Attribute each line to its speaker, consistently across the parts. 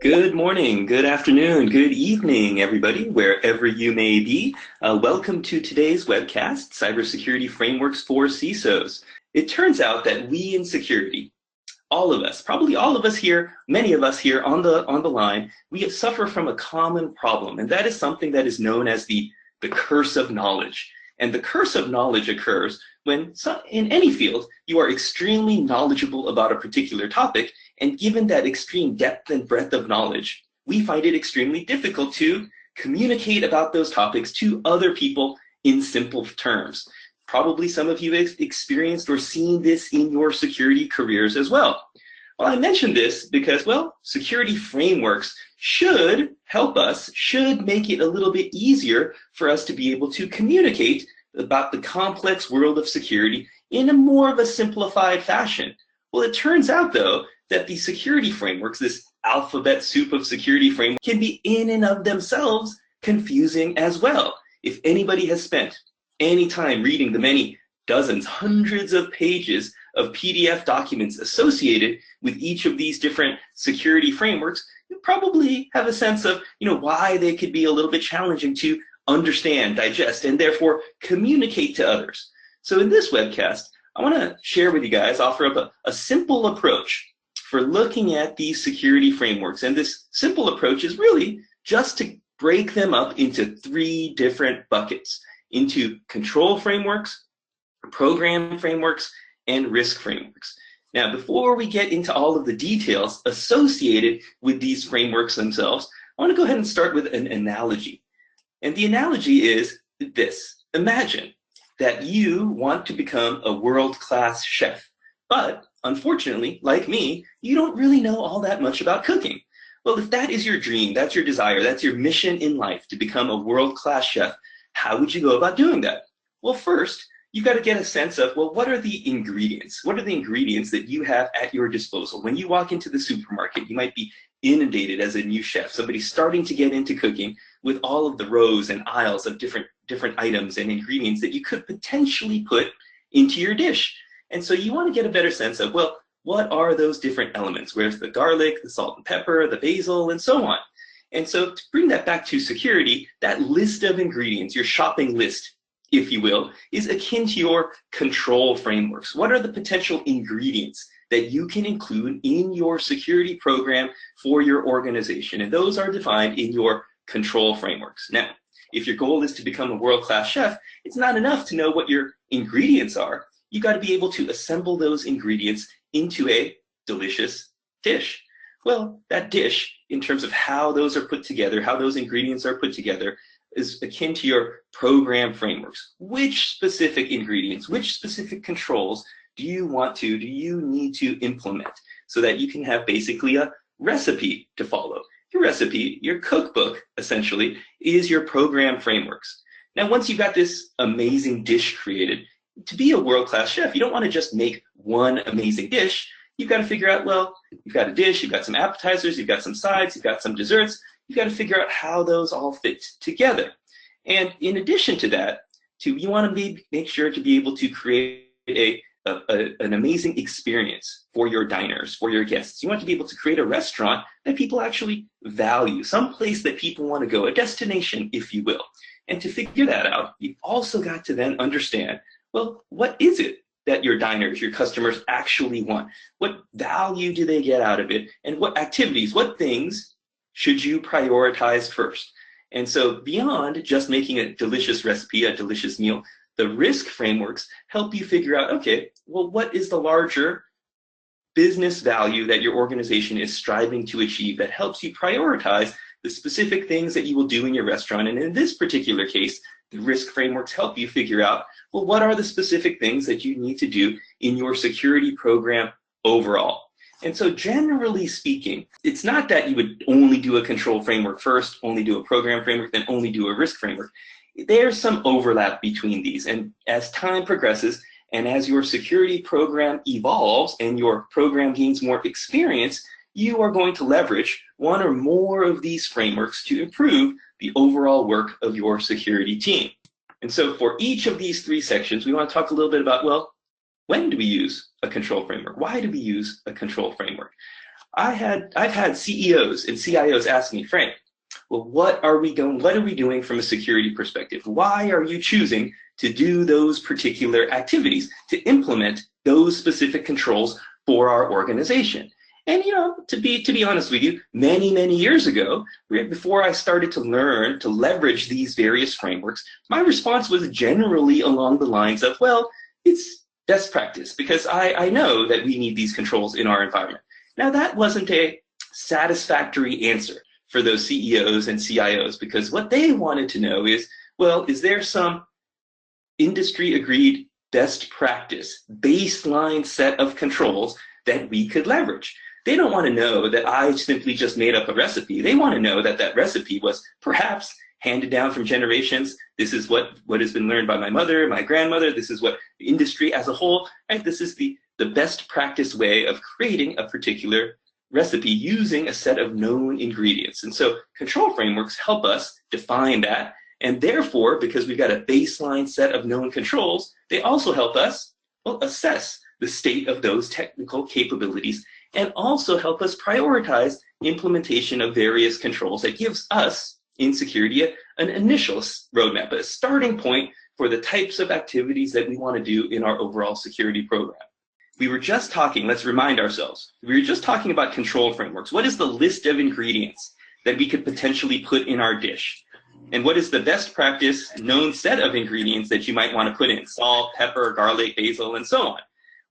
Speaker 1: Good morning, good afternoon, good evening, everybody, wherever you may be. Welcome to today's webcast, Cybersecurity Frameworks for CISOs. It turns out that we in security, all of us, probably all of us here, many of us here on the line, we suffer from a common problem, and that is something that is known as the curse of knowledge. And the curse of knowledge occurs when, in any field, you are extremely knowledgeable about a particular topic, and given that extreme depth and breadth of knowledge, we find it extremely difficult to communicate about those topics to other people in simple terms. Probably some of you have experienced or seen this in your security careers as well. Well, I mentioned this because, well, security frameworks should help us, should make it a little bit easier for us to be able to communicate about the complex world of security in a more of a simplified fashion. Well, it turns out, though, that the security frameworks, this alphabet soup of security frameworks, can be in and of themselves confusing as well. If anybody has spent any time reading the many dozens, hundreds of pages of PDF documents associated with each of these different security frameworks, you probably have a sense of, why they could be a little bit challenging to understand, digest, and therefore communicate to others. So in this webcast, I want to share with you guys, offer up a simple approach for looking at these security frameworks. And this simple approach is really just to break them up into three different buckets, into control frameworks, program frameworks, and risk frameworks. Now, before we get into all of the details associated with these frameworks themselves, I want to go ahead and start with an analogy. And the analogy is this. Imagine that you want to become a world-class chef, but unfortunately, like me, you don't really know all that much about cooking. Well, if that is your dream, that's your desire, that's your mission in life, to become a world-class chef, how would you go about doing that? Well, first, you've got to get a sense of, well, what are the ingredients? What are the ingredients that you have at your disposal? When you walk into the supermarket, you might be inundated as a new chef, somebody starting to get into cooking, with all of the rows and aisles of different items and ingredients that you could potentially put into your dish. And so you want to get a better sense of, well, what are those different elements? Where's the garlic, the salt and pepper, the basil, and so on? And so to bring that back to security, that list of ingredients, your shopping list, if you will, is akin to your control frameworks. What are the potential ingredients that you can include in your security program for your organization? And those are defined in your control frameworks. Now, if your goal is to become a world-class chef, it's not enough to know what your ingredients are. You've got to be able to assemble those ingredients into a delicious dish. Well, that dish, in terms of how those are put together, how those ingredients are put together, is akin to your program frameworks. Which specific ingredients, which specific controls do you need to implement so that you can have basically a recipe to follow? Your recipe, your cookbook, essentially, is your program frameworks. Now, once you've got this amazing dish created, to be a world-class chef, you don't want to just make one amazing dish. You've got to figure out, well, you've got a dish, you've got some appetizers, you've got some sides, you've got some desserts. You've got to figure out how those all fit together. And in addition to that, you want to make sure to be able to create an amazing experience for your diners, for your guests. You want to be able to create a restaurant that people actually value, some place that people want to go, a destination, if you will. And to figure that out, you've also got to then understand, well, what is it that your diners, your customers actually want? What value do they get out of it? And what activities, what things should you prioritize first? And so beyond just making a delicious recipe, a delicious meal, the risk frameworks help you figure out, okay, well, what is the larger business value that your organization is striving to achieve that helps you prioritize the specific things that you will do in your restaurant? And in this particular case, the risk frameworks help you figure out, well, what are the specific things that you need to do in your security program overall? And so generally speaking, it's not that you would only do a control framework first, only do a program framework, then only do a risk framework. There's some overlap between these. And as time progresses, and as your security program evolves and your program gains more experience, you are going to leverage one or more of these frameworks to improve the overall work of your security team. And so for each of these three sections, we want to talk a little bit about, well, when do we use a control framework? Why do we use a control framework? I've had CEOs and CIOs ask me, Frank, well, what are we doing from a security perspective? Why are you choosing to do those particular activities, to implement those specific controls for our organization? And to be honest with you, many years ago, before I started to learn to leverage these various frameworks, my response was generally along the lines of, well, it's best practice because I know that we need these controls in our environment. Now, that wasn't a satisfactory answer for those CEOs and CIOs, because what they wanted to know is, well, is there some industry agreed best practice baseline set of controls that we could leverage? They don't want to know that I simply just made up a recipe. They want to know that that recipe was perhaps handed down from generations. This is what has been learned by my mother, my grandmother. This is what the industry as a whole, right? This is the best practice way of creating a particular recipe using a set of known ingredients. And so control frameworks help us define that. And therefore, because we've got a baseline set of known controls, they also help us, well, assess the state of those technical capabilities and also help us prioritize implementation of various controls that gives us in security an initial roadmap, a starting point for the types of activities that we want to do in our overall security program. We were just talking, let's remind ourselves, we were just talking about control frameworks. What is the list of ingredients that we could potentially put in our dish? And what is the best practice known set of ingredients that you might want to put in? Salt, pepper, garlic, basil, and so on.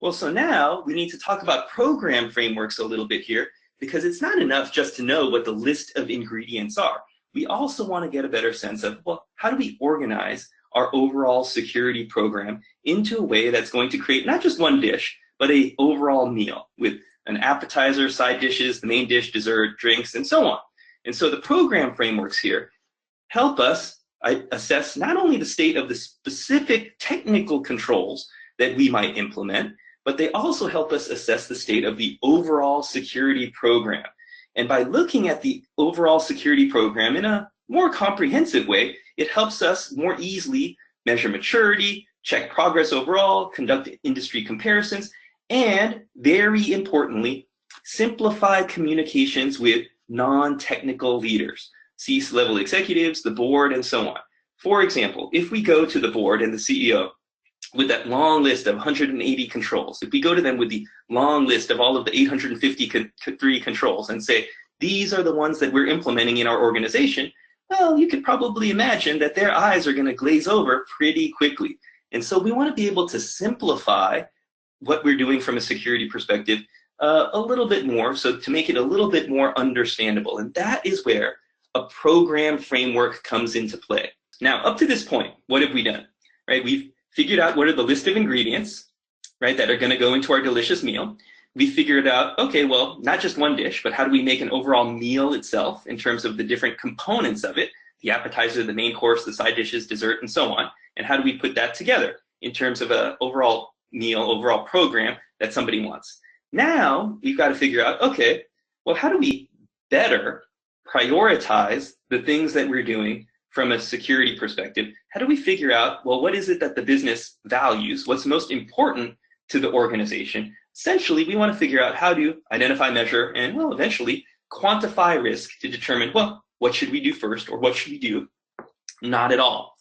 Speaker 1: Well, so now we need to talk about program frameworks a little bit here, because it's not enough just to know what the list of ingredients are. We also want to get a better sense of, well, how do we organize our overall security program into a way that's going to create not just one dish, but an overall meal with an appetizer, side dishes, the main dish, dessert, drinks, and so on. And so the program frameworks here help us assess not only the state of the specific technical controls that we might implement, but they also help us assess the state of the overall security program. And by looking at the overall security program in a more comprehensive way, it helps us more easily measure maturity, check progress overall, conduct industry comparisons, and very importantly, simplify communications with non-technical leaders, C-level executives, the board, and so on. For example, if we go to the board and the CEO with that long list of 180 controls, if we go to them with the long list of all of the 853 controls and say, these are the ones that we're implementing in our organization, well, you could probably imagine that their eyes are going to glaze over pretty quickly. And so we want to be able to simplify what we're doing from a security perspective a little bit more, so to make it a little bit more understandable. And that is where a program framework comes into play. Now, up to this point, what have we done? Right? We've figured out what are the list of ingredients, right, that are going to go into our delicious meal. We figured out, okay, well, not just one dish, but how do we make an overall meal itself in terms of the different components of it, the appetizer, the main course, the side dishes, dessert, and so on, and how do we put that together in terms of an overall meal, overall program that somebody wants. Now, we've got to figure out, okay, well, how do we better prioritize the things that we're doing from a security perspective? How do we figure out, well, what is it that the business values? What's most important to the organization? Essentially, we want to figure out how to identify, measure, and, well, eventually quantify risk to determine, well, what should we do first or what should we do not at all?